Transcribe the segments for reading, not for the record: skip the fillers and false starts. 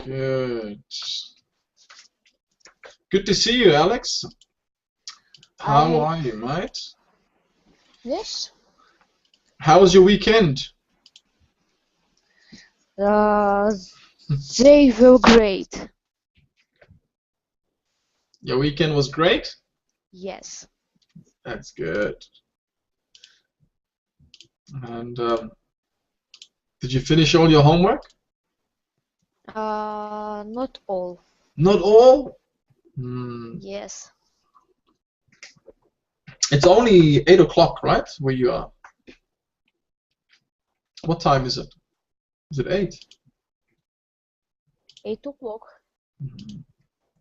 Good. Good to see you, Alex. How are you, mate? Yes. How was your weekend? They were great. Your weekend was great? Yes. That's good. And did you finish all your homework? Not all. Not all? Yes. It's only 8 o'clock, right? Where you are? What time is it? Is it 8? 8 o'clock.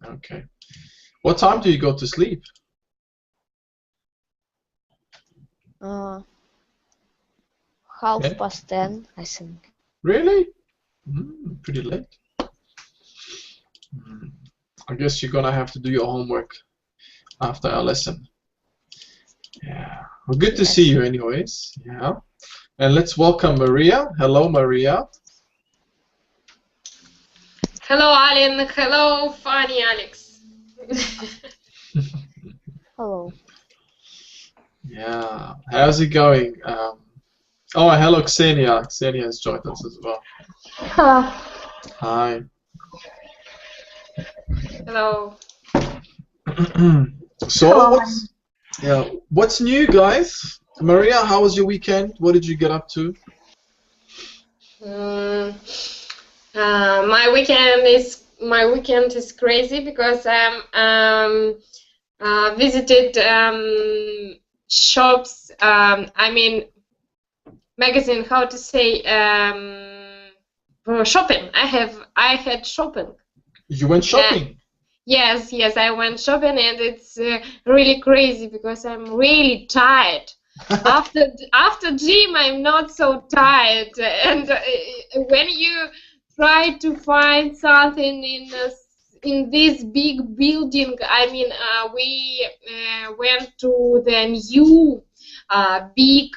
Okay. What time do you go to sleep? Half past 10, I think. Really? Pretty late. I guess you're gonna have to do your homework after our lesson. Yeah. Well, good to see you anyways. Yeah. And let's welcome Maria. Hello, Maria. Hello, Alan. Hello, funny Alex. Hello. Yeah. How's it going? Oh, hello, Xenia. Xenia has joined us as well. Hi. Hello. So, what's new, guys? Maria, how was your weekend? What did you get up to? My weekend is crazy because visited shops. I mean, magazine. How to say shopping? I had shopping. You went shopping? Yes, I went shopping, and it's really crazy because I'm really tired. After gym, I'm not so tired, and when you try to find something in this big building, I mean, we went to the new big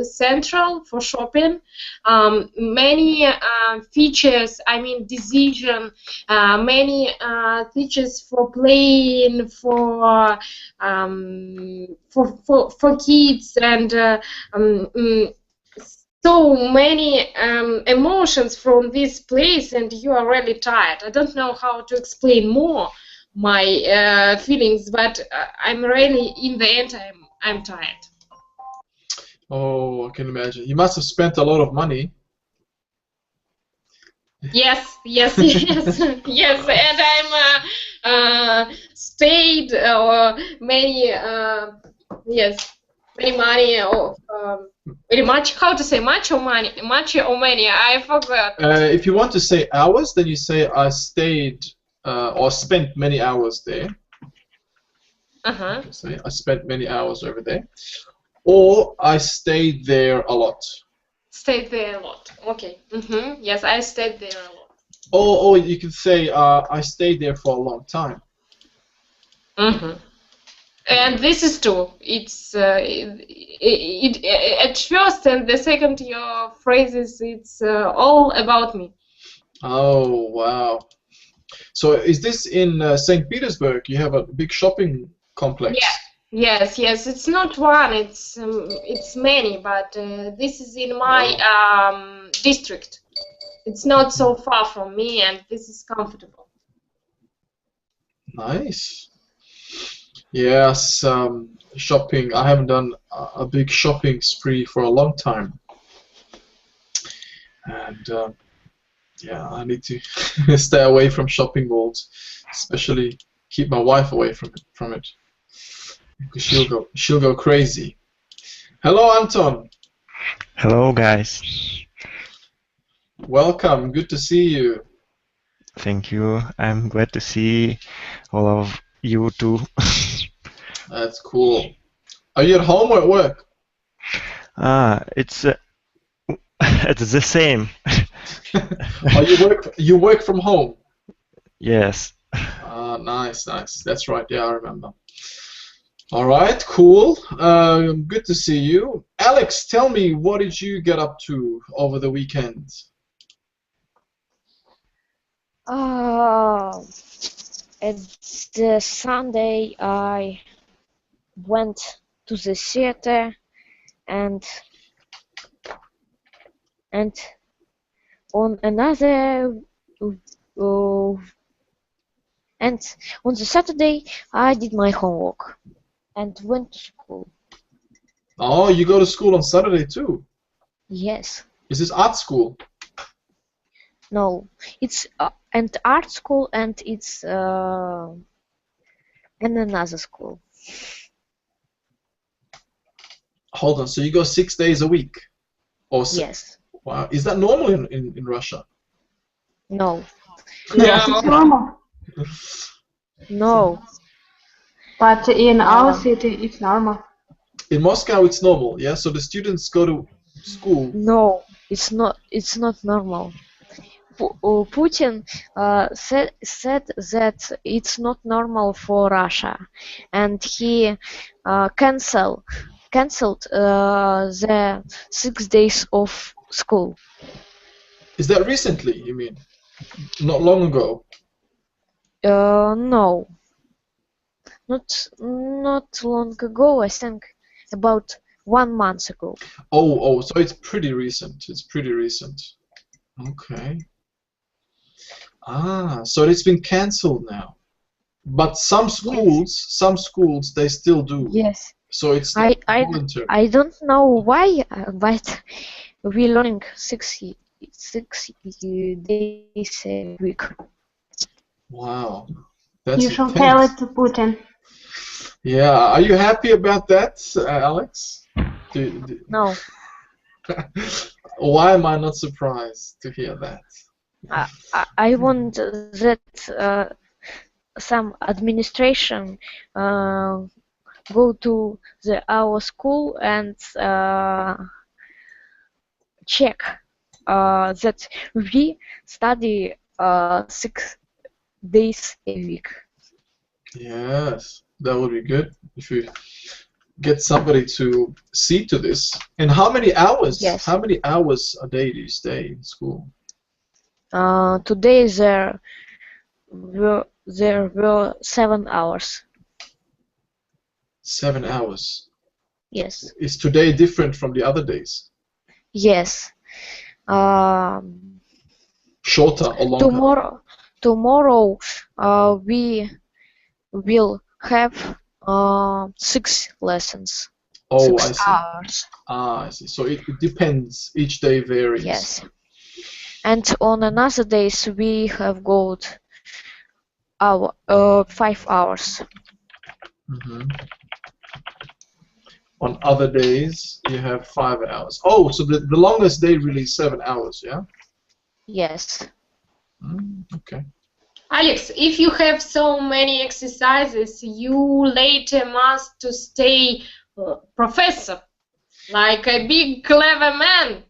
central for shopping. Many features, I mean, decision, many features for playing, for kids, and so many emotions from this place, and you are really tired. I don't know how to explain more my feelings, but I'm really, in the end, I'm tired. Oh, I can imagine. You must have spent a lot of money. Yes, and I'm stayed many money or very much. How to say much or money? I forgot. If you want to say hours, then you say I stayed or spent many hours there. Say I spent many hours over there, or I stayed there a lot. Stayed there a lot. Okay. Yes, I stayed there a lot. Or you can say I stayed there for a long time. And this is true. It's at first and the second your phrases. It's all about me. Oh wow! So is this in St. Petersburg? You have a big shopping complex. Yeah. Yes. It's not one. It's many. But this is in my district. It's not so far from me, and this is comfortable. Nice. Yes, shopping. I haven't done a big shopping spree for a long time, and yeah, I need to stay away from shopping malls, especially keep my wife away from it, because she'll go crazy. Hello, Anton. Hello, guys. Welcome. Good to see you. Thank you. I'm glad to see all of you too. That's cool. Are you at home or at work? It's it's the same. Oh, you work from home? Yes. Nice. That's right. Yeah, I remember. All right, cool. Good to see you. Alex, tell me, what did you get up to over the weekend? At the Sunday, I went to the theater and and on another and on the Saturday I did my homework and went to school. Oh, you go to school on Saturday too? Yes. Is this art school? No, it's an art school and it's and another school. Hold on, so you go 6 days a week? Or Yes. Wow, is that normal in Russia? No. Yes, it's normal. No. But in our city, it's normal. In Moscow, it's normal, yeah? So the students go to school. No, it's not. It's not normal. Putin said that it's not normal for Russia, and he cancelled the 6 days of school. Is that recently, you mean? Not long ago? No, not long ago. I think about 1 month ago. Oh, so it's pretty recent. It's pretty recent. Okay. So it's been cancelled now. But some schools, they still do. Yes. So it's I voluntary. I don't know why, but we learning 6 days a week. Wow. That's You should intense. tell it to Putin. Yeah, are you happy about that, Alex? No, Why am I not surprised to hear that? I want that some administration go to our school and check that we study 6 days a week. Yes, that would be good if you get somebody to see to this. And how many hours? Yes. How many hours a day do you stay in school? Today there were 7 hours. 7 hours. Yes. Is today different from the other days? Yes. Shorter or longer? Tomorrow we will have 6 lessons. Oh, 6 I see. hours. I see. So it depends. Each day varies. Yes. And on another days we have got 5 hours. Mm-hmm. On other days, you have 5 hours. Oh, so the longest day really is 7 hours, yeah? Yes. Okay. Alex, if you have so many exercises, you later must to stay professor, like a big clever man.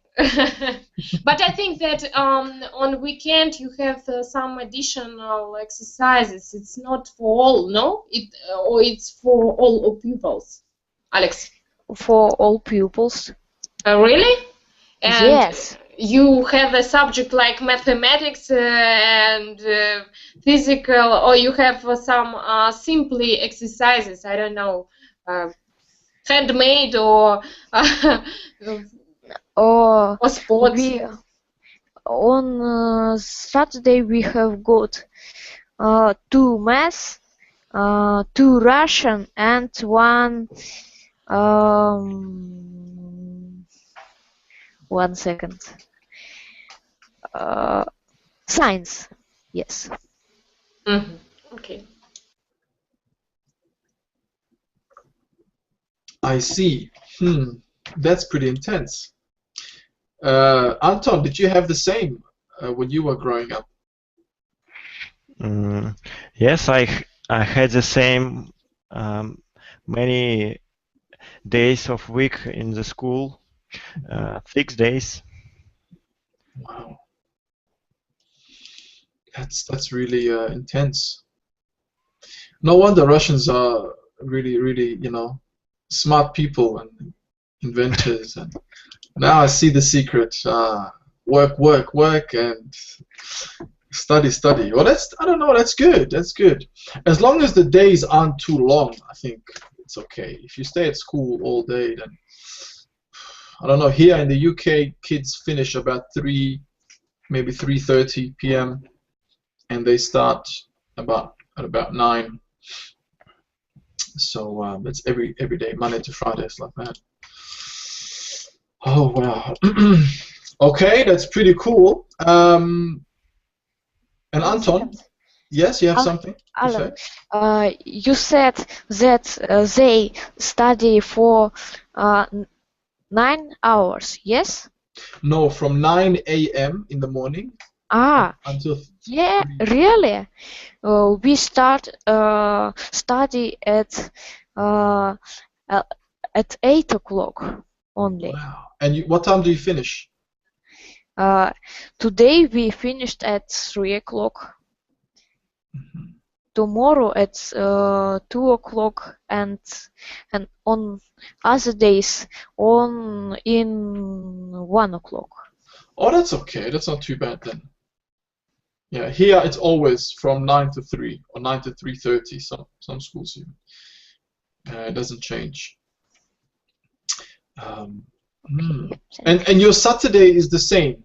But I think that on weekend you have some additional exercises. It's not for all, no? Or it's for all pupils. Alex. For all pupils. Really? And yes. You have a subject like mathematics and physical, or you have some simply exercises, I don't know, handmade or sports. On Saturday we have got 2 math, 2 Russian, and 1 1 second. Science. Yes. Mm-hmm. Okay. I see. That's pretty intense. Anton, did you have the same when you were growing up? Yes, I had the same many days of week in the school, 6 days. Wow, that's really intense. No wonder Russians are really, smart people and inventors. And now I see the secret: work, and Study. Well, I don't know. That's good. That's good. As long as the days aren't too long, I think it's okay. If you stay at school all day, then I don't know. Here in the UK, kids finish about 3, maybe 3:30 p.m. and they start at about 9. So it's every day, Monday to Friday, it's like that. Oh wow. Okay, that's pretty cool. And One Anton, second. yes, you have Al- something to Alan, say? you said that they study for 9 hours, yes? No, from 9 a.m. in the morning Ah, until yeah, 3. really? We start study uh, at 8 o'clock only. Wow. And what time do you finish? Today we finished at 3 o'clock. Mhm. Tomorrow at 2 o'clock, and on other days in 1 o'clock. Oh, that's okay. That's not too bad then. Yeah, here it's always from 9 to 3 or 9 to 3:30. Some schools even. It doesn't change. Hmm. And your Saturday is the same.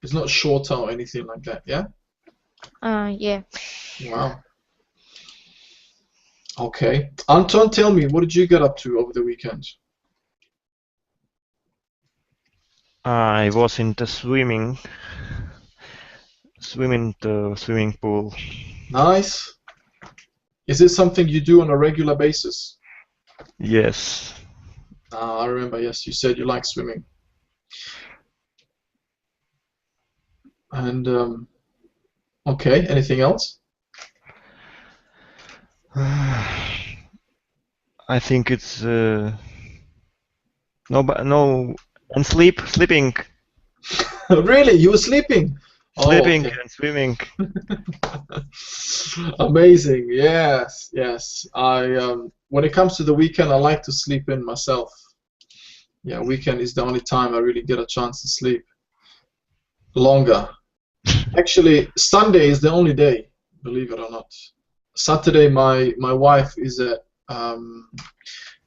It's not shorter or anything like that. Yeah. Yeah. Wow. Okay. Anton, tell me, what did you get up to over the weekend? I was in the swimming pool. Nice. Is it something you do on a regular basis? Yes. I remember, yes, you said you like swimming. And, okay, anything else? I think it's no, and sleeping, Really? You were sleeping? Oh, sleeping okay. and swimming. Amazing. Yes, yes. When it comes to the weekend, I like to sleep in myself. Yeah, weekend is the only time I really get a chance to sleep longer. Actually, Sunday is the only day, believe it or not. Saturday, my wife is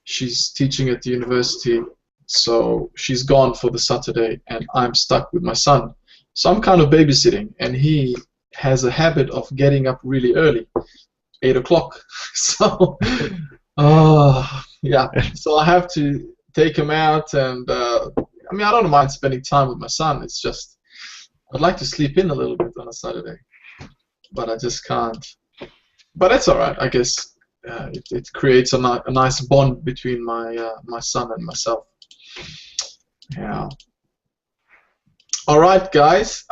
she's teaching at the university, so she's gone for the Saturday, and I'm stuck with my son. So I'm kind of babysitting, and he has a habit of getting up really early, 8 o'clock. So, yeah. So I have to take him out, and I mean, I don't mind spending time with my son. It's just I'd like to sleep in a little bit on a Saturday, but I just can't. But that's all right, I guess. It creates a nice bond between my son and myself. Yeah. All right, guys.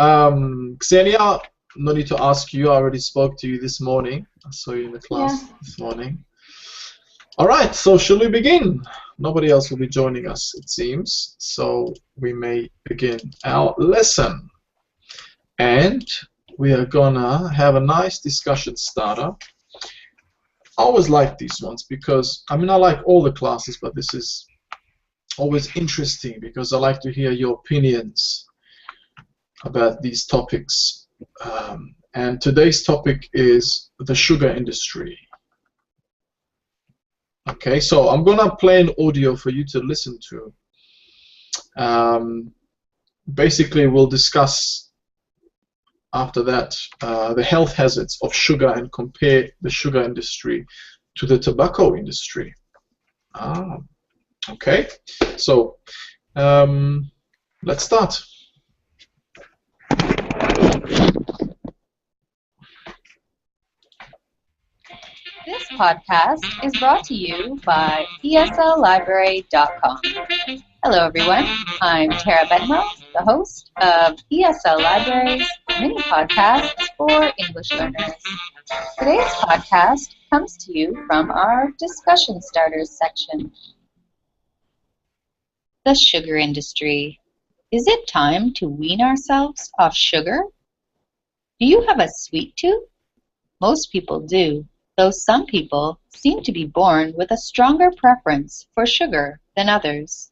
Xenia, no need to ask you. I already spoke to you this morning. I saw you in the class this morning. All right, so shall we begin? Nobody else will be joining us, it seems. So we may begin our lesson. And we are gonna have a nice discussion starter. I always like these ones because, I mean, I like all the classes, but this is always interesting because I like to hear your opinions about these topics. And today's topic is the sugar industry. Okay, so I'm gonna play an audio for you to listen to. Basically, we'll discuss after that the health hazards of sugar and compare the sugar industry to the tobacco industry. Okay, so let's start. This podcast is brought to you by ESLLibrary.com. Hello, everyone. I'm Tara Benmo, the host of ESL Library's mini podcasts for English learners. Today's podcast comes to you from our discussion starters section. The sugar industry. Is it time to wean ourselves off sugar? Do you have a sweet tooth? Most people do, though some people seem to be born with a stronger preference for sugar than others.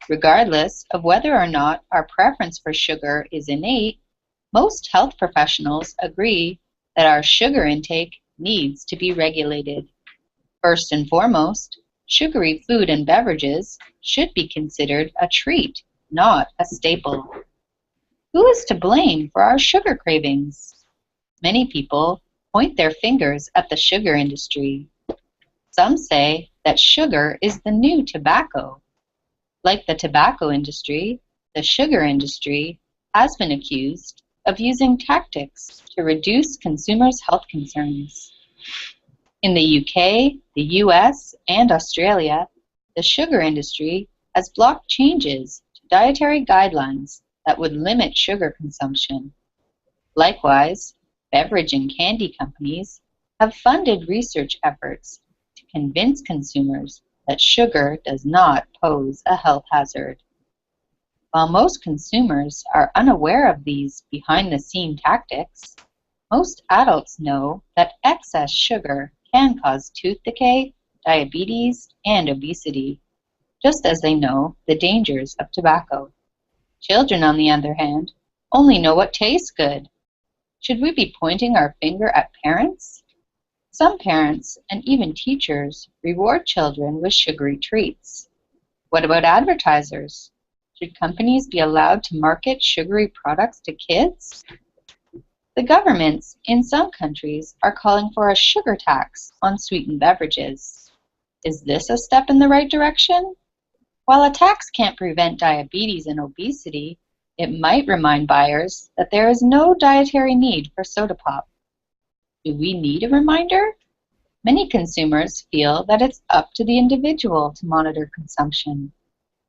Regardless of whether or not our preference for sugar is innate, Most health professionals agree that our sugar intake needs to be regulated. First and foremost, sugary food and beverages should be considered a treat, not a staple. Who is to blame for our sugar cravings? Many people point their fingers at the sugar industry. Some say that sugar is the new tobacco. Like the tobacco industry, the sugar industry has been accused of using tactics to reduce consumers' health concerns. In the UK, the US, and Australia, the sugar industry has blocked changes to dietary guidelines that would limit sugar consumption. Likewise, beverage and candy companies have funded research efforts to convince consumers that sugar does not pose a health hazard. While most consumers are unaware of these behind-the-scene tactics, most adults know that excess sugar can cause tooth decay, diabetes, and obesity, just as they know the dangers of tobacco. Children, on the other hand, only know what tastes good. Should we be pointing our finger at parents? Some parents and even teachers reward children with sugary treats. What about advertisers? Should companies be allowed to market sugary products to kids? The governments in some countries are calling for a sugar tax on sweetened beverages. Is this a step in the right direction? While a tax can't prevent diabetes and obesity, it might remind buyers that there is no dietary need for soda pop. Do we need a reminder? Many consumers feel that it's up to the individual to monitor consumption.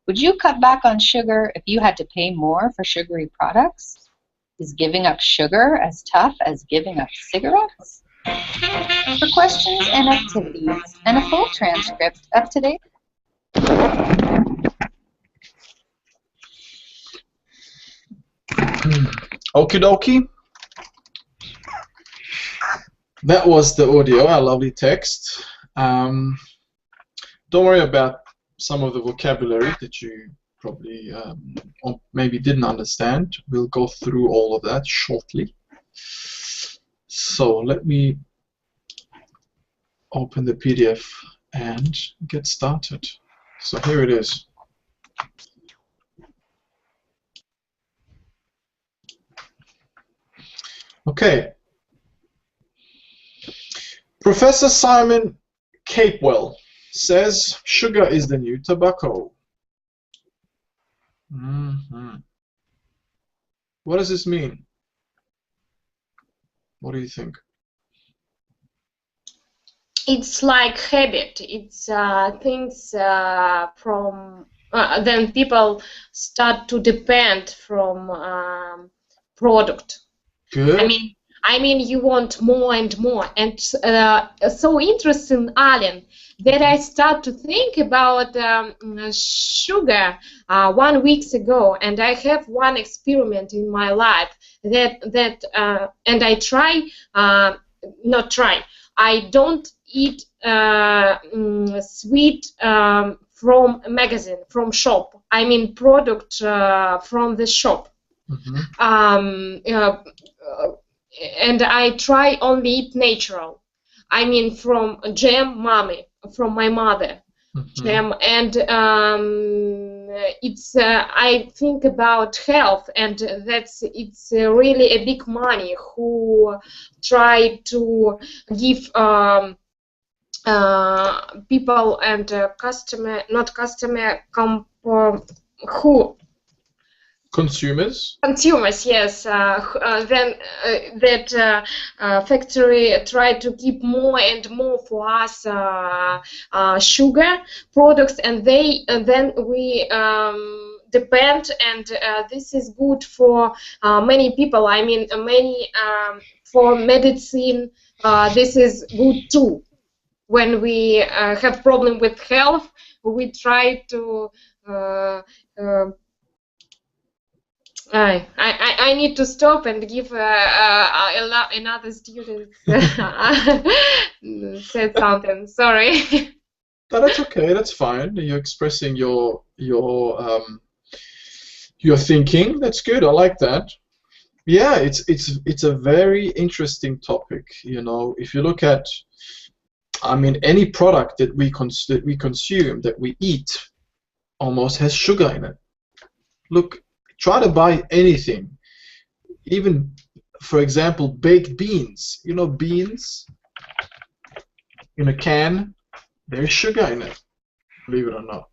Would you cut back on sugar if you had to pay more for sugary products? Is giving up sugar as tough as giving up cigarettes? For questions and activities and a full transcript of today's Okie dokie. That was the audio, our lovely text. Don't worry about some of the vocabulary that you probably or maybe didn't understand. We'll go through all of that shortly. So let me open the PDF and get started. So here it is. Okay. Professor Simon Capewell says sugar is the new tobacco. What does this mean? What do you think? It's like habit. It's things from then people start to depend from product. Good. I mean, you want more and more, and so interesting, Alan, that I start to think about sugar 1 week ago, and I have one experiment in my life and I I don't eat sweet from magazine, from shop. I mean, product from the shop. Mm-hmm. And I try only eat natural. I mean, from jam, from my mother, mm-hmm. jam, and it's. I think about health, and it's really a big money who try to give people and who. Consumers, yes. Then that factory try to keep more and more for us sugar products, and then we depend, and this is good for many people. I mean, many for medicine. This is good too. When we have problem with health, we try to. I need to stop and give another student said something. Sorry. No, that's okay. That's fine. You're expressing your thinking. That's good. I like that. Yeah, it's a very interesting topic. You know, if you look at, I mean, any product that we consume, that we eat, almost has sugar in it. Look, try to buy anything, even, for example, baked beans. You know, beans in a can, there's sugar in it, believe it or not.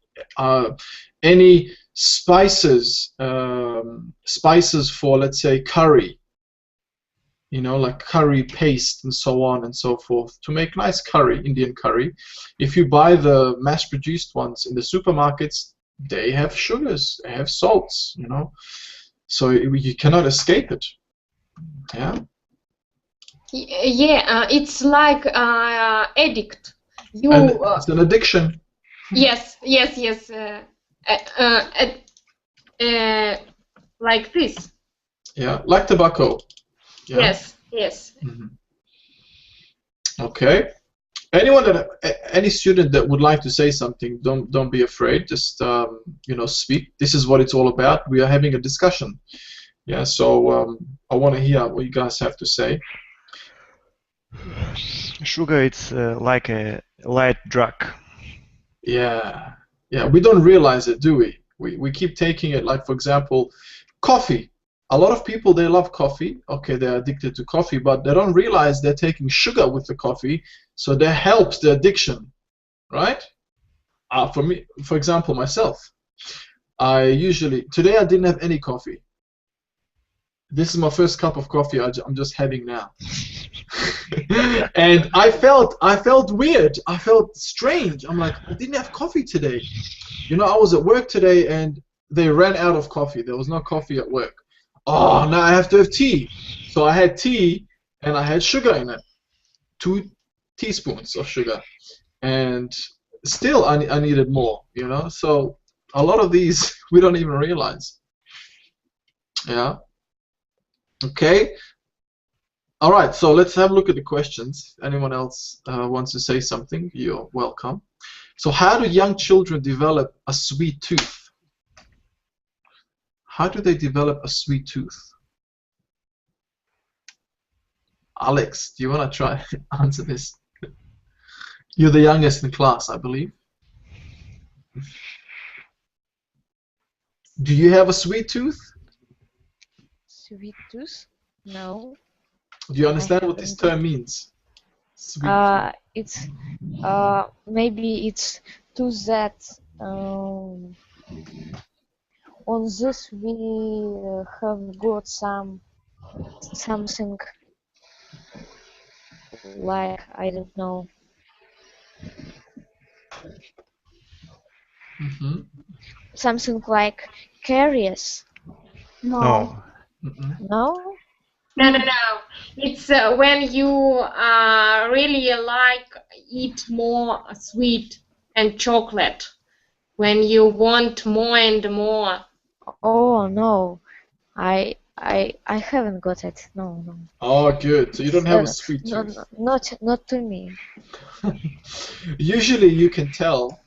Any spices, spices for, let's say, curry, you know, like curry paste and so on and so forth, to make nice curry, Indian curry. If you buy the mass-produced ones in the supermarkets, they have sugars, they have salts, you know, so you cannot escape it. Yeah. Yeah, it's like addict. You And it's an addiction. yes, yes, yes. Like this. Yeah, like tobacco. Yeah. Yes, yes. Mhm. Okay. Any student that would like to say something, don't be afraid. Just you know, speak. This is what it's all about. We are having a discussion. Yeah. So I want to hear what you guys have to say. Sugar, it's like a light drug. Yeah. Yeah. We don't realize it, do we? We keep taking it. Like, for example, coffee. A lot of people, they love coffee. Okay, they're addicted to coffee, but they don't realize they're taking sugar with the coffee, so that helps the addiction, right? For me, for example, myself, today I didn't have any coffee. This is my first cup of coffee I'm just having now. And I felt weird. I felt strange. I'm like, I didn't have coffee today. You know, I was at work today and they ran out of coffee. There was no coffee at work. Oh, now I have to have tea. So I had tea and I had sugar in it. 2 teaspoons of sugar. And still I needed more, you know? So a lot of these we don't even realize. Yeah. Okay. All right, so let's have a look at the questions. Anyone else wants to say something? You're welcome. So how do young children develop a sweet tooth? How do they develop a sweet tooth? Alex, do you want to try to answer this? You're the youngest in class, I believe. Do you have a sweet tooth? Sweet tooth? No. Do you understand what this term means? Sweet tooth. It's maybe it's tooth that on this we have got something like, I don't know. Mm-hmm. Something like caries. No. Mm-mm. No? No, no, no. It's when you really like eat more sweet and chocolate. When you want more and more. Oh no, I haven't got it. No, no. Oh, good. So you don't have a sweet No, tooth. no, not to me. Usually you can tell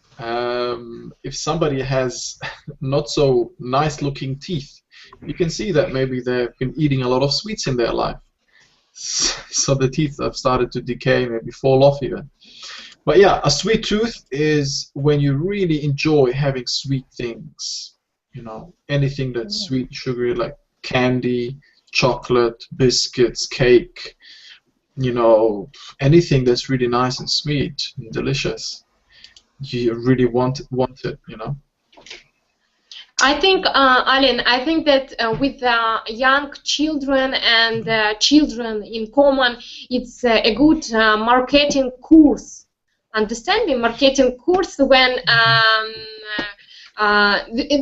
if somebody has not so nice looking teeth. You can see that maybe they've been eating a lot of sweets in their life. So the teeth have started to decay, maybe fall off even. But yeah, a sweet tooth is when you really enjoy having sweet things. You know, anything that's sweet, sugary, like candy, chocolate, biscuits, cake, you know, anything that's really nice and sweet and delicious. You really want it, you know. I think, Alan, I think that with young children and children in common, it's a good marketing course. Understanding marketing course when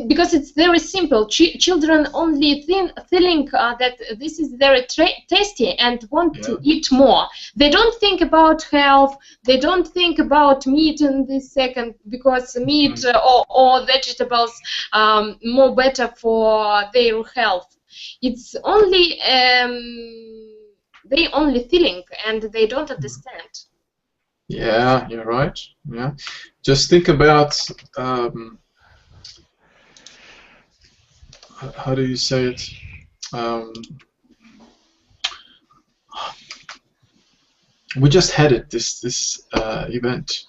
because it's very simple. Children only think that this is very tasty and want to eat more. They don't think about health. They don't think about meat in this second, because meat or vegetables more better for their health. It's only they only feeling and they don't understand. Yeah, you're right. Yeah, just think about how do you say it? We just had it, this event.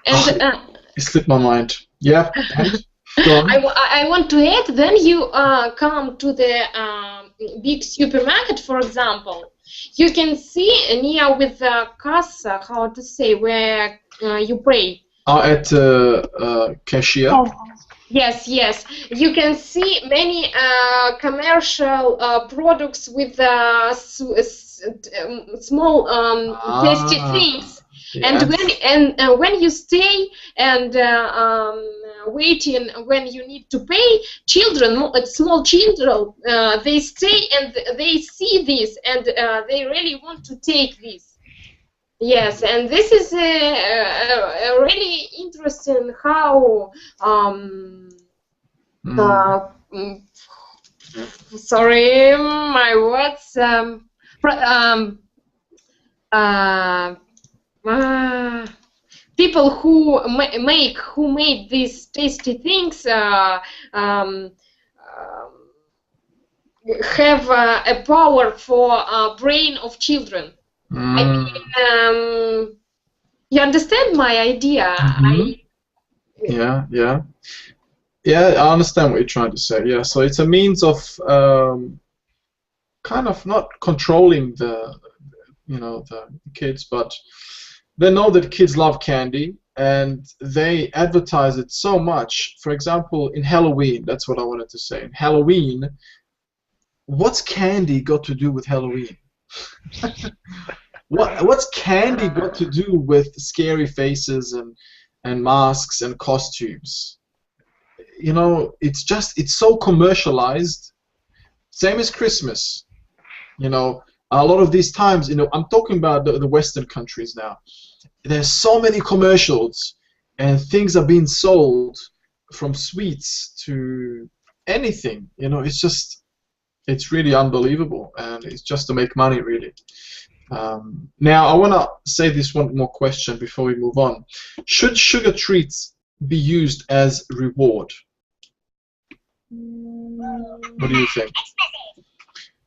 And It slipped my mind. Yeah. And? Go on. I want to add, when you come to the big supermarket, for example, you can see near with the kassa, how to say, where you pay. At cashier. Yes, yes. You can see many commercial products with small tasty things. Yes. And when you stay and waiting, when you need to pay, small children, they stay and they see this, and they really want to take this. Yes, and this is really interesting how sorry, my words. People who made these tasty things have a power for brain of children. I mean, you understand my idea? Yeah, I understand what you're trying to say. Yeah, so it's a means of kind of not controlling the kids, but they know that kids love candy, and they advertise it so much. For example, in Halloween, that's what I wanted to say. In Halloween, what's candy got to do with Halloween? What's candy got to do with scary faces and masks and costumes? You know, it's so commercialized. Same as Christmas. You know, a lot of these times, you know, I'm talking about the Western countries now. There's so many commercials, and things are being sold, from sweets to anything. You know, it's really unbelievable, and it's just to make money, really. Now, I want to say this one more question before we move on. Should sugar treats be used as reward? What do you think?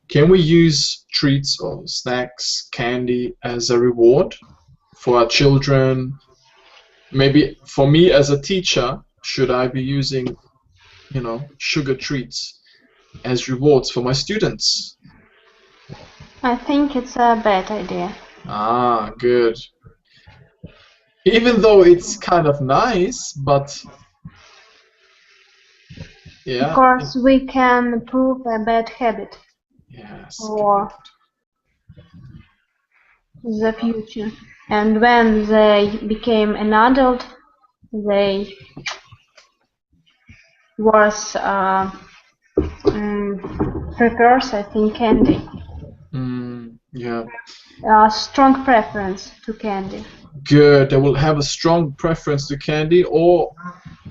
Can we use treats or snacks, candy as a reward for our children? Maybe for me as a teacher, should I be using, you know, sugar treats as rewards for my students? I think it's a bad idea. Ah, good. Even though it's kind of nice, but yeah. Because we can prove a bad habit Yes. for the future. And when they became an adult, they was prefers, I think, candy. Yeah. A strong preference to candy. Good. They will have a strong preference to candy, or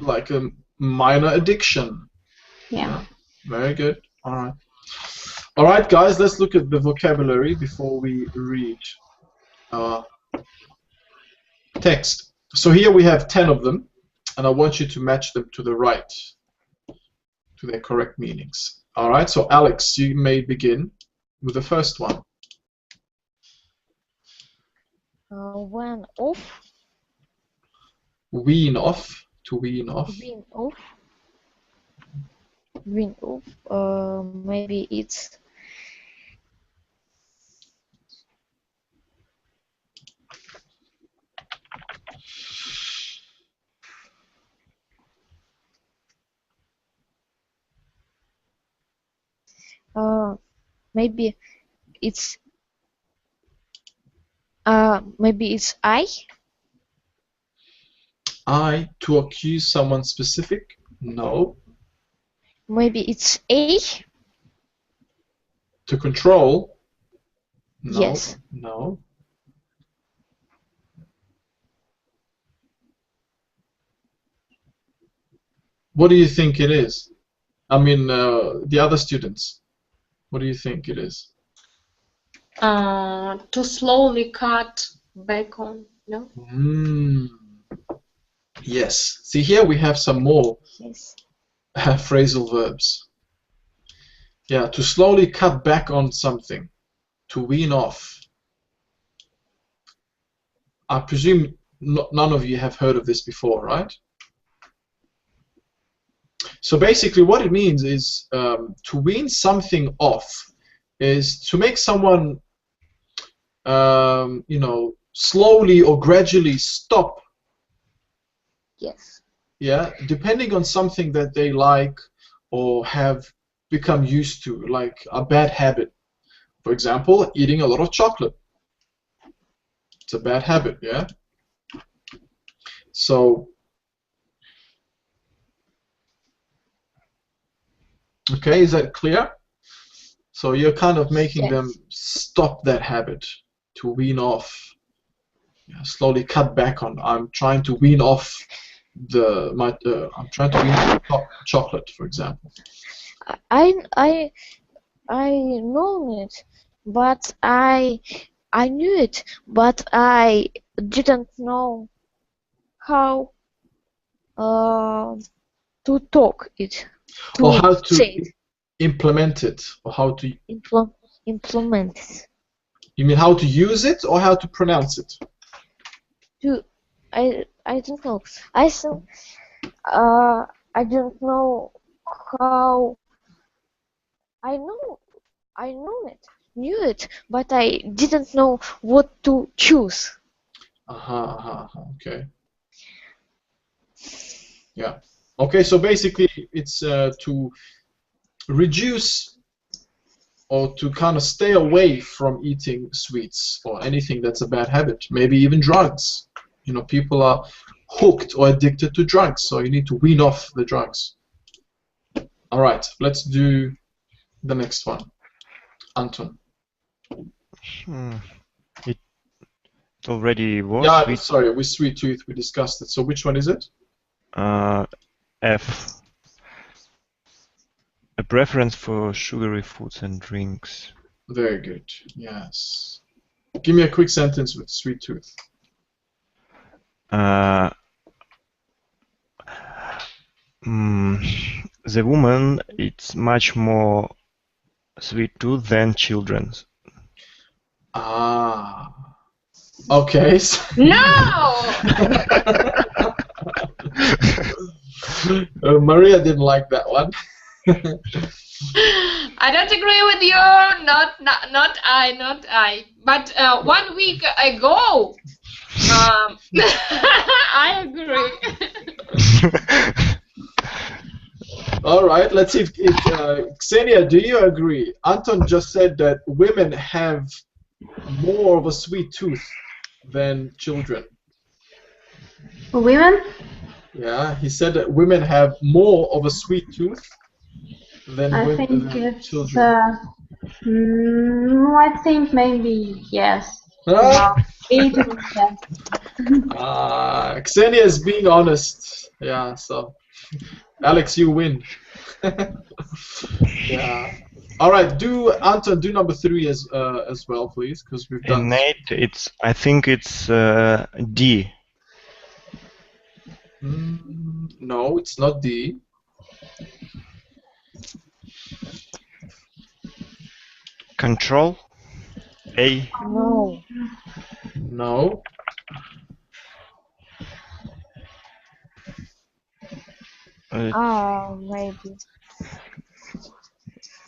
like a minor addiction. Yeah. Very good. All right. All right, guys. Let's look at the vocabulary before we read our text. So here we have 10 of them, and I want you to match them to the right, to their correct meanings. All right. So Alex, you may begin with the first one. When off. Wean off. To wean off. Wean off. Wean off. Maybe it's maybe it's I. I, to accuse someone specific? No. Maybe it's A. To control? No. Yes. No. What do you think it is? I mean, the other students. What do you think it is? To slowly cut back on, no? Yes. See, here we have some more Yes. phrasal verbs. Yeah, to slowly cut back on something. To wean off. I presume none of you have heard of this before, right? So basically what it means is to wean something off is to make someone you know, slowly or gradually stop, Yes. yeah, depending on something that they like or have become used to, like a bad habit. For example, eating a lot of chocolate. It's a bad habit, yeah? So, okay, is that clear? So you're kind of making them stop that habit, to wean off, slowly cut back on. I'm trying to wean off I'm trying to wean off chocolate, for example. I know it, but I knew it, but I didn't know how to talk it. Or how to say it. implement it, or how to Implement it. You mean how to use it or how to pronounce it? I don't know. I don't know how. I knew it, but I didn't know what to choose. Okay. Yeah. Okay, so basically it's to reduce or to kind of stay away from eating sweets or anything that's a bad habit, maybe even drugs. You know, people are hooked or addicted to drugs, so you need to wean off the drugs. All right, let's do the next one. Anton. It already was. Yeah, sorry, with sweet tooth we discussed it. So which one is it? F. A preference for sugary foods and drinks. Very good. Yes. Give me a quick sentence with sweet tooth. The woman eats much more sweet tooth than children. Ah. Okay. No! Maria didn't like that one. I don't agree with you. Not I. But 1 week ago, I agree. All right. Let's see if Ksenia, do you agree? Anton just said that women have more of a sweet tooth than children. Women? Yeah, he said that women have more of a sweet tooth than I women think than it's. children. I think maybe yes. Ah, 80%. Ksenia is being honest. Yeah, so Alex, you win. Yeah. All right, Anton, do number 3 as well, please, because we've done. Innate. I think it's D. No, it's not D. Control. A. No. No. Maybe.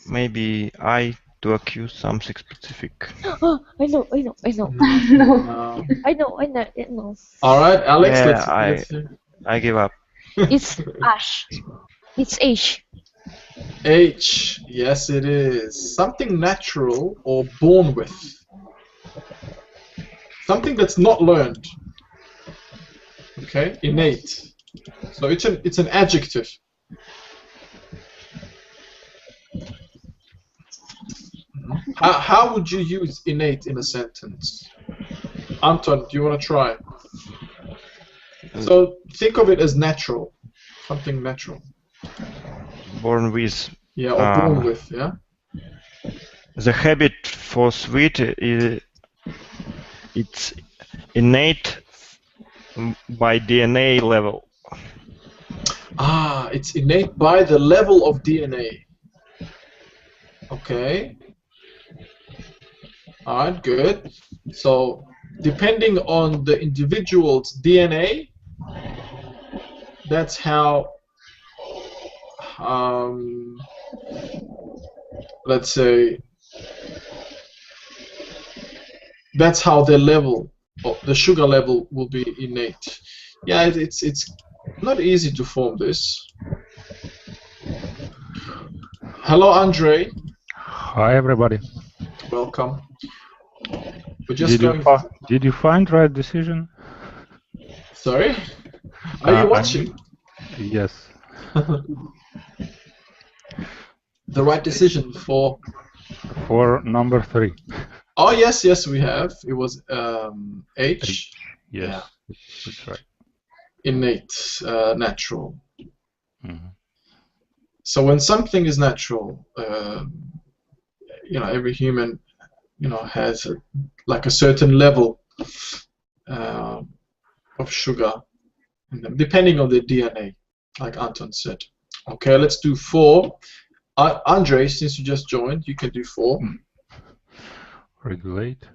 Maybe I to accuse something specific. Oh, I know. No. I know. All right, Alex. Yeah, let's see. I give up. It's Ash. It's H. H. Yes, it is. Something natural or born with. Something that's not learned. Okay, innate. So it's an adjective. How would you use innate in a sentence? Anton, do you want to try? So think of it as natural, something natural. Born with. Yeah, or born with. Yeah. The habit for sweet it's innate by DNA level. It's innate by the level of DNA. Okay. Alright, good. So depending on the individual's DNA, that's how, let's say, that's how the level, the sugar level will be innate. Yeah, it's not easy to form this. Hello, Andre. Hi, everybody. Welcome. We're just Did you find right decision? Sorry? Are you watching? Yes. The right decision for number 3. Oh yes, yes we have. It was H. Yes, yeah. That's right. Innate, natural. Mm-hmm. So when something is natural, you know, every human, you know, has like a certain level of sugar in them, depending on the DNA, like Anton said. Okay, let's do 4. Andre, since you just joined, you can do 4. Regulate.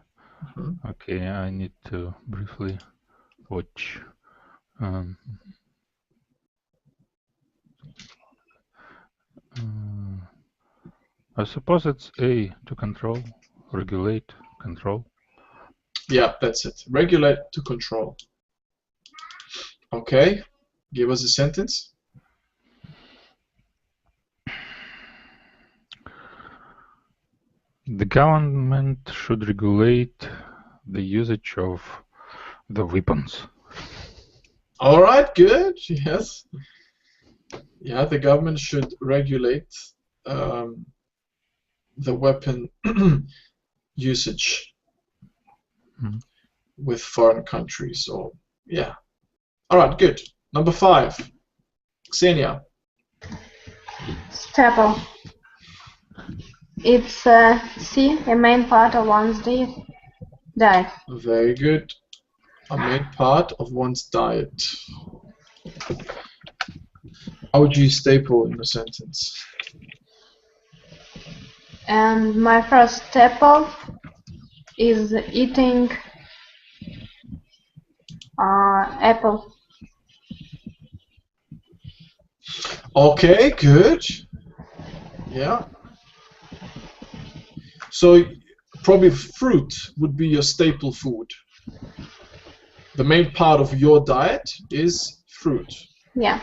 Okay, I need to briefly watch. I suppose it's A to control, regulate, control. Yeah, that's it. Regulate to control. Okay, give us a sentence. The government should regulate the usage of the weapons. All right, good. Yes. Yeah, the government should regulate the weapon usage with foreign countries. Or yeah. All right, good. Number 5, Xenia. Staple. It's C, a main part of one's diet. Very good. A main part of one's diet. How would you use staple in a sentence? And my first staple is eating apple. Okay, good. Yeah. So probably fruit would be your staple food. The main part of your diet is fruit. Yeah.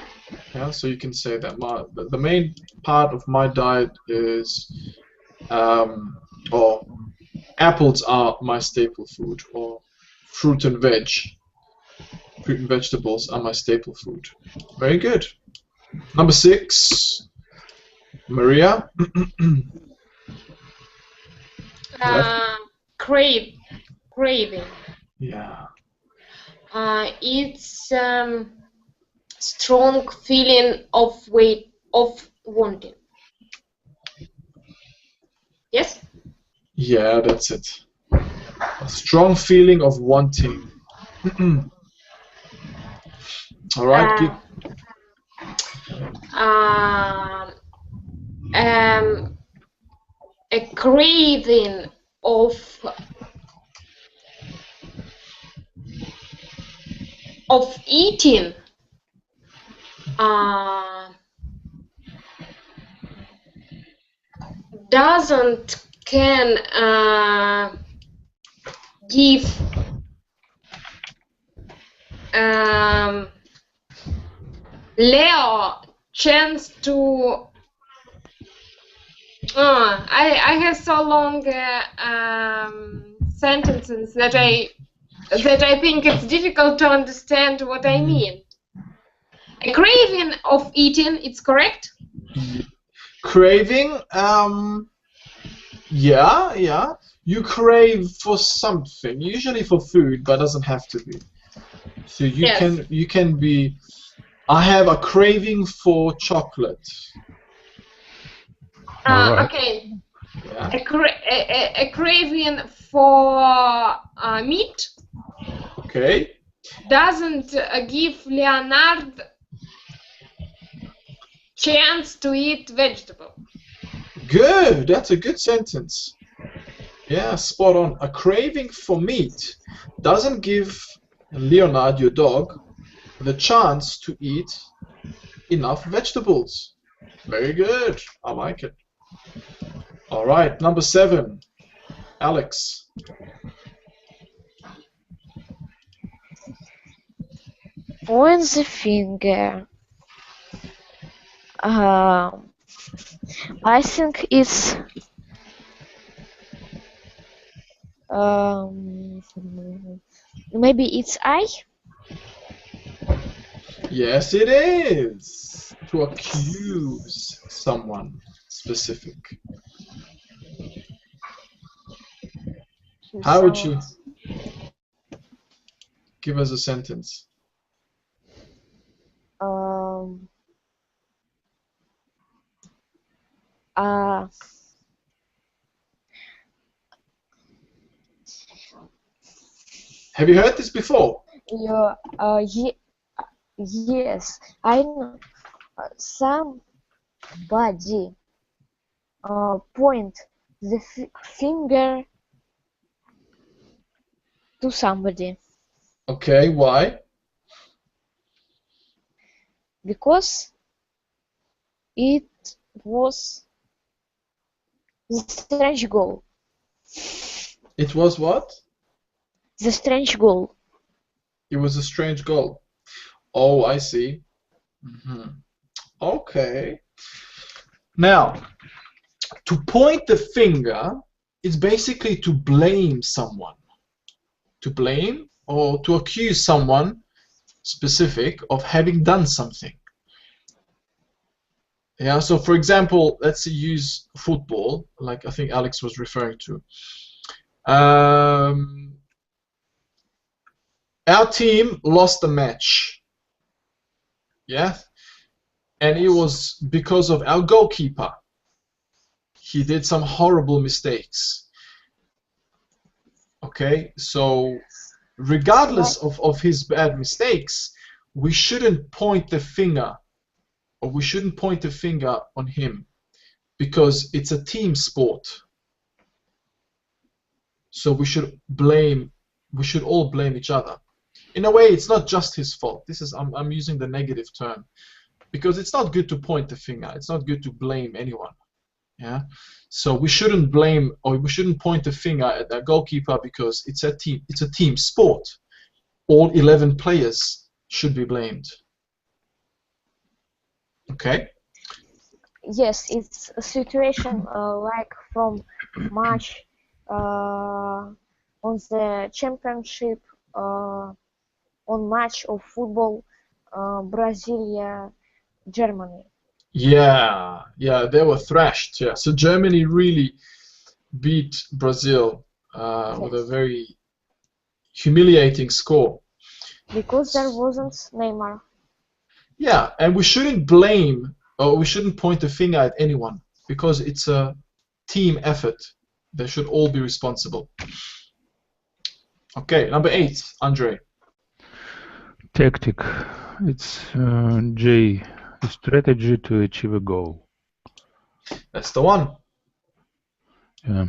Yeah, so you can say that the main part of my diet is, or apples are my staple food, or fruit and vegetables are my staple food. Very good. Number 6, Maria. Craving. Yeah. It's strong feeling of wanting. Yes? Yeah, that's it. A strong feeling of wanting. All right. A craving of eating can give Leo chance to I have so long sentences that I think it's difficult to understand what I mean. A craving of eating, it's correct? Craving, yeah. You crave for something, usually for food, but doesn't have to be. So you can be. I have a craving for chocolate. Okay. Yeah. A craving for meat. Okay. Doesn't give Leonard chance to eat vegetable. Good. That's a good sentence. Yeah, spot on. A craving for meat doesn't give Leonard, your dog, the chance to eat enough vegetables. Very good. I like it. All right, number 7, Alex. Point the finger. I think it's maybe it's I. Yes, it is. To accuse someone specific. How would you give us a sentence? Have you heard this before? Yes, I know. Somebody point the finger to somebody Okay, why? because it was the strange goal. It was what? The strange goal. It was a strange goal. Oh, I see. Okay. Now, to point the finger is basically to blame someone. To blame or to accuse someone specific of having done something. Yeah, so for example, let's use football, like I think Alex was referring to. Our team lost the match. Yeah? And it was because of our goalkeeper. He did some horrible mistakes. Okay, so regardless of his bad mistakes, we shouldn't point the finger, or we shouldn't point the finger on him, because it's a team sport. So we should all blame each other. In a way, it's not just his fault. I'm using the negative term, because it's not good to point the finger. It's not good to blame anyone. Yeah. So we shouldn't blame, or we shouldn't point the finger at the goalkeeper, because it's a team sport. All 11 players should be blamed. Okay. Yes, it's a situation like from match on the championship, on match of football, Brazil, Germany. Yeah, they were thrashed. Yeah, so Germany really beat Brazil with a very humiliating score. Because there wasn't Neymar. Yeah, and we shouldn't blame, or we shouldn't point the finger at anyone, because it's a team effort. They should all be responsible. Okay, number 8, Andre. Tactic. It's J. A strategy to achieve a goal. That's the one. Yeah.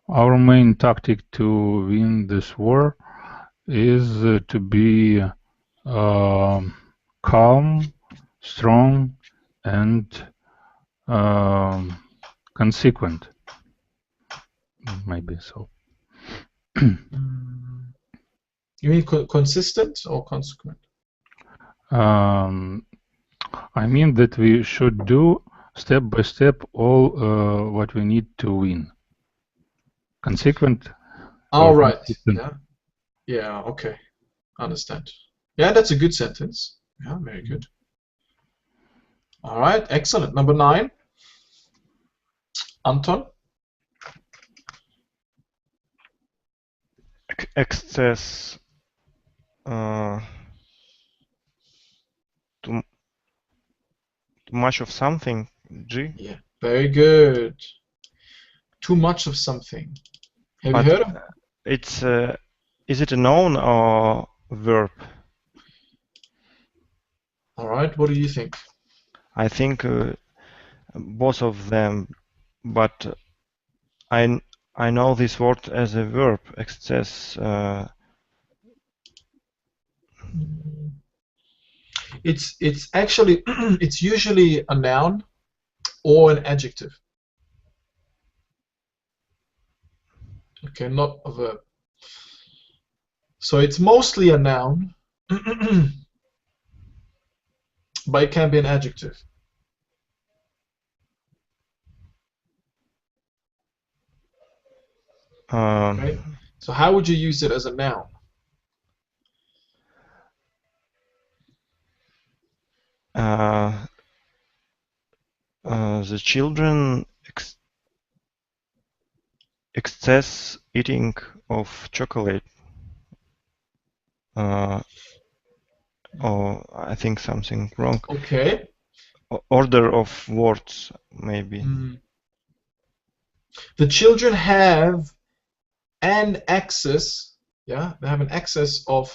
Our main tactic to win this war is to be calm, strong, and consequent. Maybe so. You mean consistent or consequent? I mean that we should do step by step all what we need to win. Consequent. Oh, right. Yeah, okay. Understand. Yeah, that's a good sentence. Yeah, very good. All right, excellent. Number 9. Anton? Excess too much of something, G. Yeah, very good. Too much of something. Have you heard of it? It's is it a noun or verb? All right, what do you think? I think both of them, but I know this word as a verb, excess. It's actually it's usually a noun or an adjective. Okay, not a verb. So it's mostly a noun, but it can be an adjective. Okay. So how would you use it as a noun? The children excess eating of chocolate. Or I think something wrong. Okay. Order of words, maybe. The children have an excess, yeah, they have an excess of,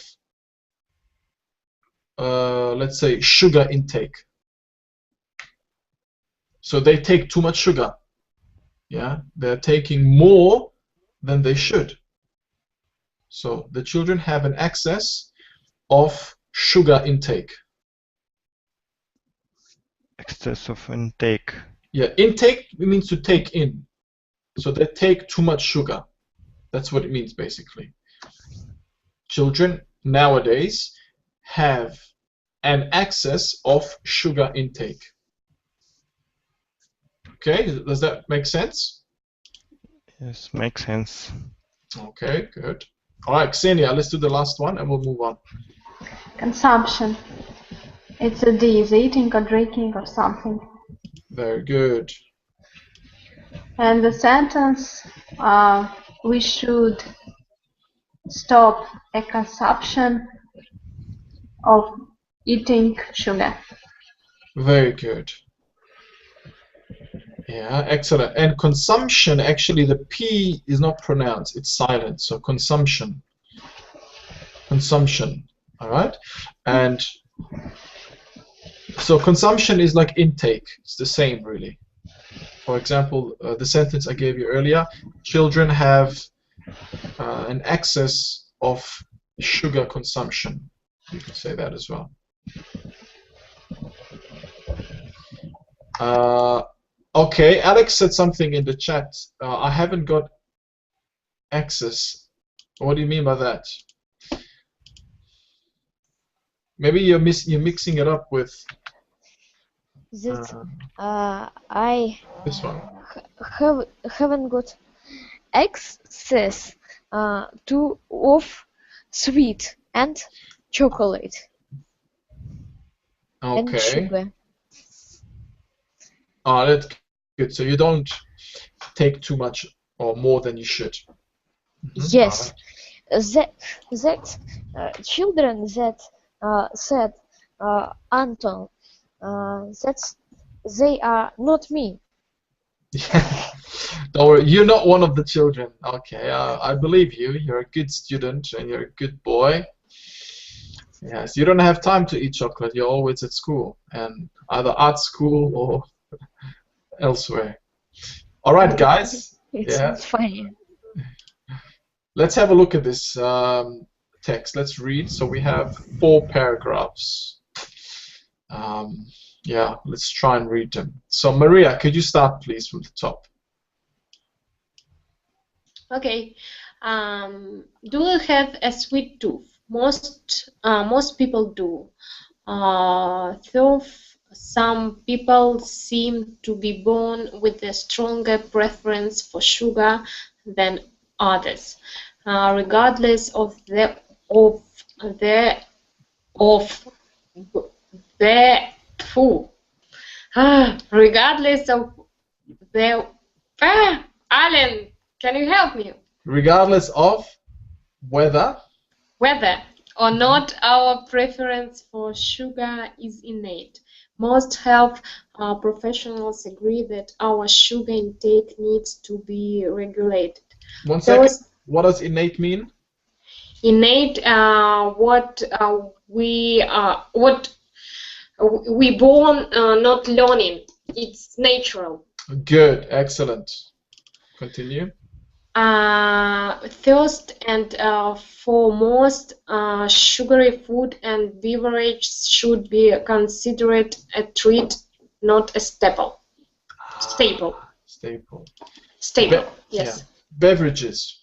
let's say, sugar intake. So they take too much sugar. Yeah, they're taking more than they should. So the children have an excess of sugar intake. Excess of intake. Yeah, intake means to take in. So they take too much sugar. That's what it means basically. Children nowadays have an excess of sugar intake. Okay, does that make sense? Yes, makes sense. Okay, good. All right, Ksenia, let's do the last one and we'll move on. Consumption. It's a disease, eating or drinking or something. Very good. And the sentence, we should stop a consumption of eating sugar. Very good. Yeah, excellent. And consumption, actually the P is not pronounced, it's silent. So consumption. Consumption. All right? And so consumption is like intake. It's the same, really. For example, the sentence I gave you earlier, children have an excess of sugar consumption. You could say that as well. Okay, Alex said something in the chat. I haven't got access. What do you mean by that? Maybe you're mixing it up with I this one. haven't got access of sweet and chocolate and Okay. sugar. Oh, that's good. So you don't take too much or more than you should. Yes, that children that said Anton, that they are not me. Yeah. Don't worry, you're not one of the children. Okay, I believe you. You're a good student and you're a good boy. Yes, you don't have time to eat chocolate. You're always at school, and either art school or elsewhere. All right, guys. It's funny. Let's have a look at this text. Let's read. So we have 4 paragraphs. Yeah, let's try and read them. So Maria, could you start, please, from the top? Okay. Do you have a sweet tooth? Most people do. Though some people seem to be born with a stronger preference for sugar than others, regardless of their regardless of their Alan, can you help me? Regardless of whether or not, our preference for sugar is innate. Most health professionals agree that our sugar intake needs to be regulated. One second. What does innate mean? Innate, what we born not learning. it's natural. Good, excellent. Continue. First and foremost, sugary food and beverage should be considered a treat, not a staple. Staple. Staple. Staple. Yes. Yeah. Beverages.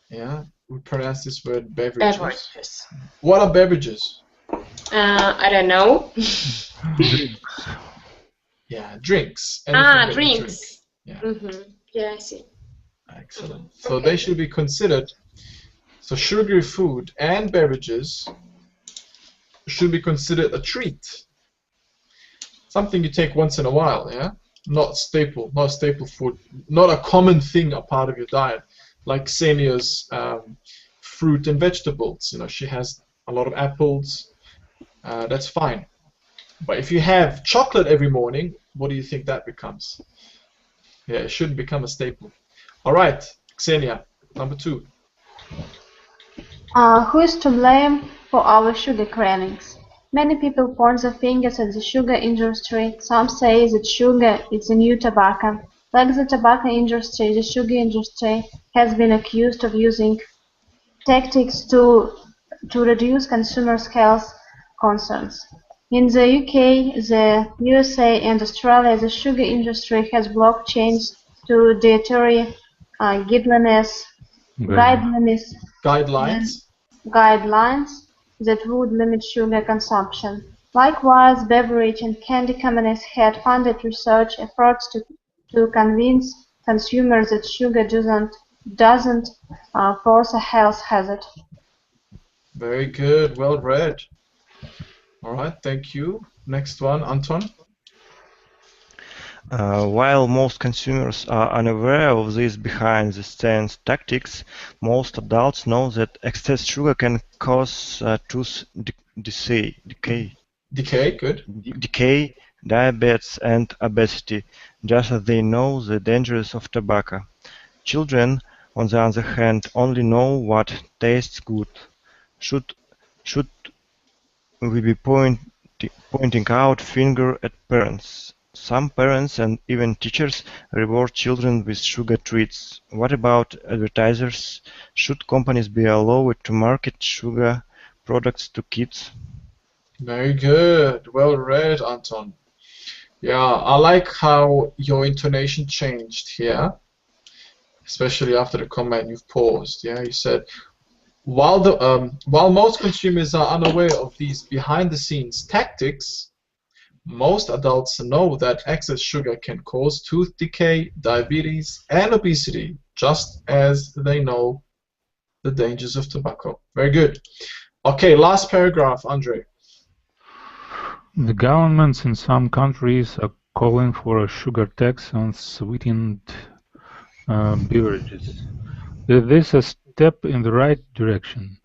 Yeah, we pronounce this word beverages. Beverages. What are beverages? I don't know. Yeah, drinks. Anything that you Drinks. drink. Yeah. Yeah, I see. Excellent. So they should be considered. So sugary food and beverages should be considered a treat. Something you take once in a while, yeah? Not staple food, not a common thing, a part of your diet. Like Ksenia's fruit and vegetables. You know, she has a lot of apples. That's fine. But if you have chocolate every morning, what do you think that becomes? Yeah, it shouldn't become a staple. All right, Ksenia, number 2. Who is to blame for our sugar cravings? Many people point their fingers at the sugar industry. Some say that sugar is the new tobacco. Like the tobacco industry, the sugar industry has been accused of using tactics to reduce consumers' health concerns. In the UK, the USA, and Australia, the sugar industry has blocked changes to dietary guidelines that would limit sugar consumption. Likewise, beverage and candy companies had funded research efforts to convince consumers that sugar doesn't pose a health hazard. Very good, well read. All right, thank you. Next one, Anton. While most consumers are unaware of these behind-the-scenes tactics, most adults know that excess sugar can cause tooth decay, diabetes, and obesity, just as they know the dangers of tobacco. Children, on the other hand, only know what tastes good. Should we be pointing out finger at parents? Some parents and even teachers reward children with sugar treats. What about advertisers? Should companies be allowed to market sugar products to kids? Very good. Well read, Anton. Yeah, I like how your intonation changed here, especially after the comment you've paused. Yeah, you said, while most consumers are unaware of these behind-the-scenes tactics, most adults know that excess sugar can cause tooth decay, diabetes, and obesity, just as they know the dangers of tobacco. Very good. Okay, last paragraph, Andre. The governments in some countries are calling for a sugar tax on sweetened beverages. Is this a step in the right direction?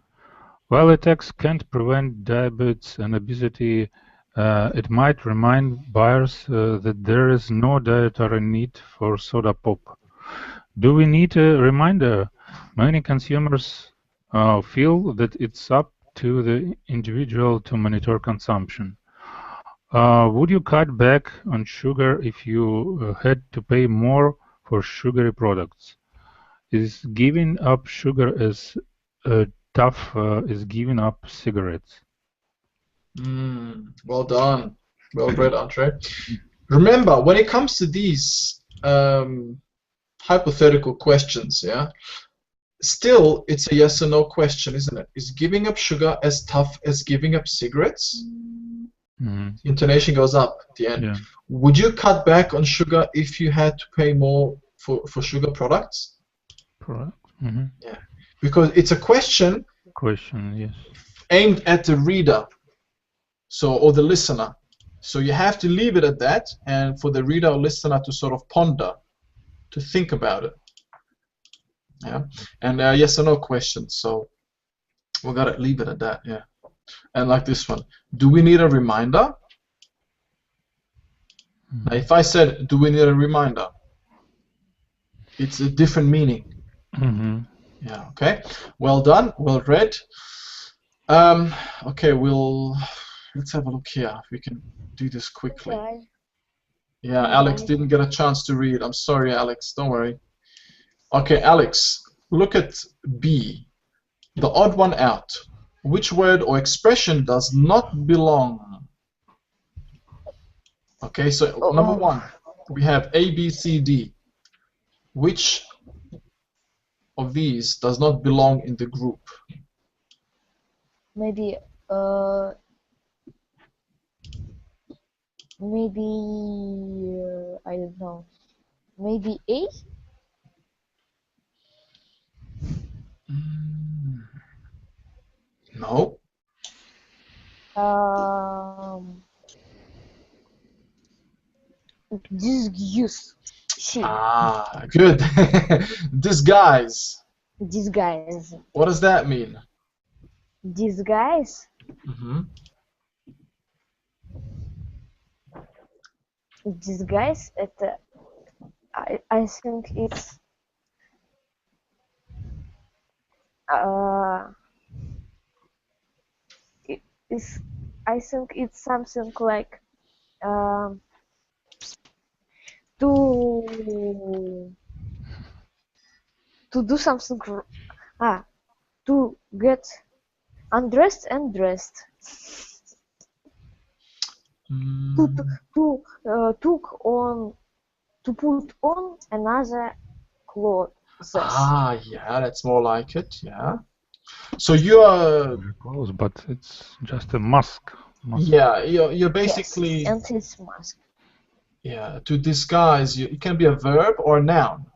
While a tax can't prevent diabetes and obesity, it might remind buyers that there is no dietary need for soda pop. Do we need a reminder? Many consumers feel that it's up to the individual to monitor consumption. Would you cut back on sugar if you had to pay more for sugary products? Is giving up sugar as tough as giving up cigarettes? Well done. Well read, Andre. Remember, when it comes to these hypothetical questions, yeah, still it's a yes or no question, isn't it? Is giving up sugar as tough as giving up cigarettes? Intonation goes up at the end. Yeah. Would you cut back on sugar if you had to pay more for sugar products? Correct. Yeah, because it's a question Yes. aimed at the reader, or the listener. So you have to leave it at that, and for the reader or listener to sort of ponder, to think about it. Yeah, and yes or no questions. So we gotta leave it at that. Yeah, and like this one, do we need a reminder? Now, if I said, do we need a reminder? It's a different meaning. Yeah, okay. Well done, well read. Okay, let's have a look here if we can do this quickly. Yeah, Alex didn't get a chance to read. I'm sorry, Alex. Don't worry. Okay, Alex, look at B. The odd one out. Which word or expression does not belong? Okay, so number one, we have A, B, C, D. Which of these does not belong in the group? Maybe I don't know. Maybe A? No. Disguise. Ah, good. Disguise. Disguise. What does that mean? Disguise? Disguise, I think it's I think it's something like to do something to get undressed and dressed. To put on another clothes. Ah, yeah, that's more like it. Yeah. So you're close, but it's just a mask. Yeah, you're basically. Yes, and it's mask. Yeah, to disguise, it can be a verb or a noun.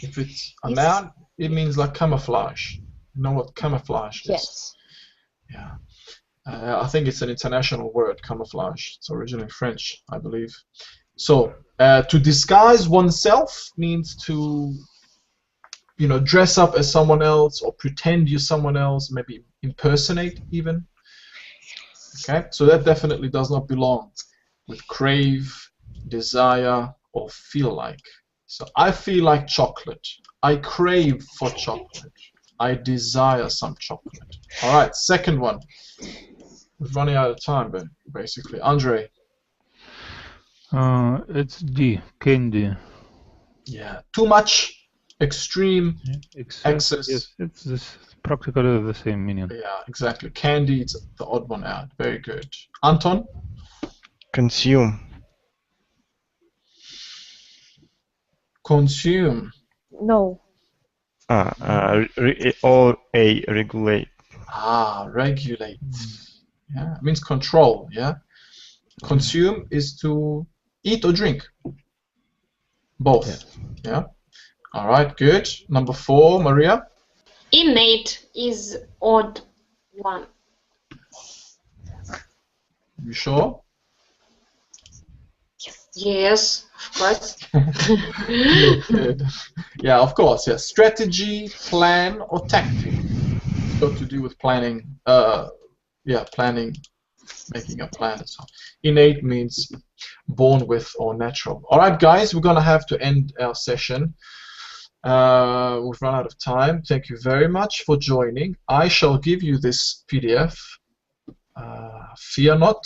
If it's a noun, it means like camouflage. You know what camouflage is? Yes. Yeah. I think it's an international word, camouflage. It's originally French, I believe. So, to disguise oneself means to, dress up as someone else or pretend you're someone else, maybe impersonate even. Okay, so that definitely does not belong with crave, desire, or feel like. So I feel like chocolate. I crave for chocolate. I desire some chocolate. All right, second one. We're running out of time, but basically, Andre. It's D, candy. Yeah, too much, extreme, excess. Yes, it's practically the same meaning. Yeah, exactly. Candy, it's the odd one out. Very good. Anton? Consume. Consume. No. Or A, regulate. Regulate. Yeah, it means control, yeah? Consume is to eat or drink. Both, yeah? All right, good. Number 4, Maria? Innate is odd one. You sure? Yes, of course. Good. Yeah, of course, yes. Strategy, plan, or tactic. It's got to do with planning. Planning, making a plan and so on. Innate means born with or natural. All right, guys, we're going to have to end our session. We've run out of time. Thank you very much for joining. I shall give you this PDF. Fear not.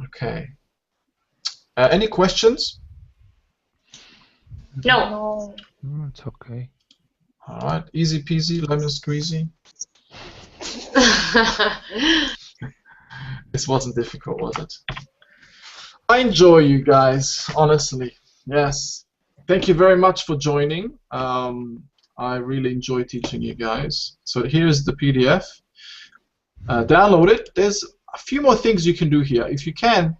Okay. Any questions? No. No, it's okay. All right. Easy peasy, lemon squeezy. This wasn't difficult, was it? I enjoy you guys, honestly. Yes. Thank you very much for joining. I really enjoy teaching you guys. So here's the PDF. Download it. There's a few more things you can do here. If you can,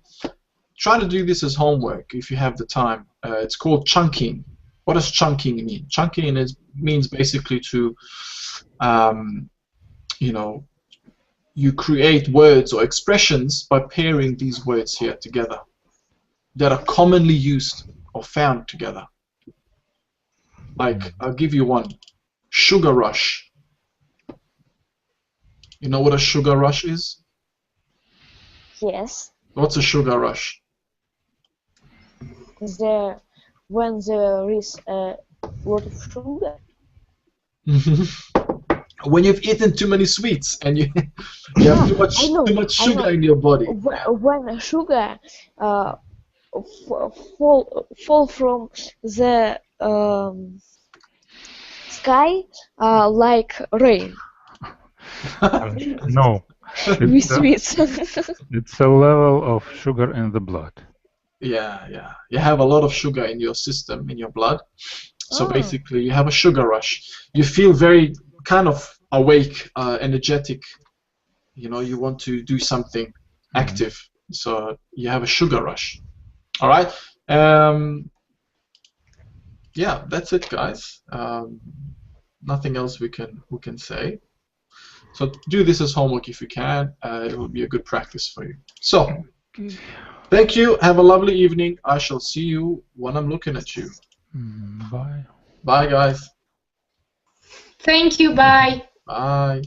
try to do this as homework if you have the time. It's called chunking. What does chunking mean? Chunking means basically to, you create words or expressions by pairing these words here together that are commonly used or found together. Like, I'll give you one. Sugar rush. You know what a sugar rush is? Yes. What's a sugar rush? When there is a lot of sugar. when you've eaten too many sweets and you you have too much sugar in your body. When sugar fall from the sky like rain. No, With sweets. it's a level of sugar in the blood. Yeah, yeah. You have a lot of sugar in your system, in your blood. So Oh. basically, you have a sugar rush. You feel very kind of awake, energetic. You know, you want to do something active. So you have a sugar rush. All right. Yeah, that's it, guys. Nothing else we can say. So do this as homework if you can. It will be a good practice for you. So, thank you. Have a lovely evening. I shall see you when I'm looking at you. Bye. Bye, guys. Thank you. Bye. Bye.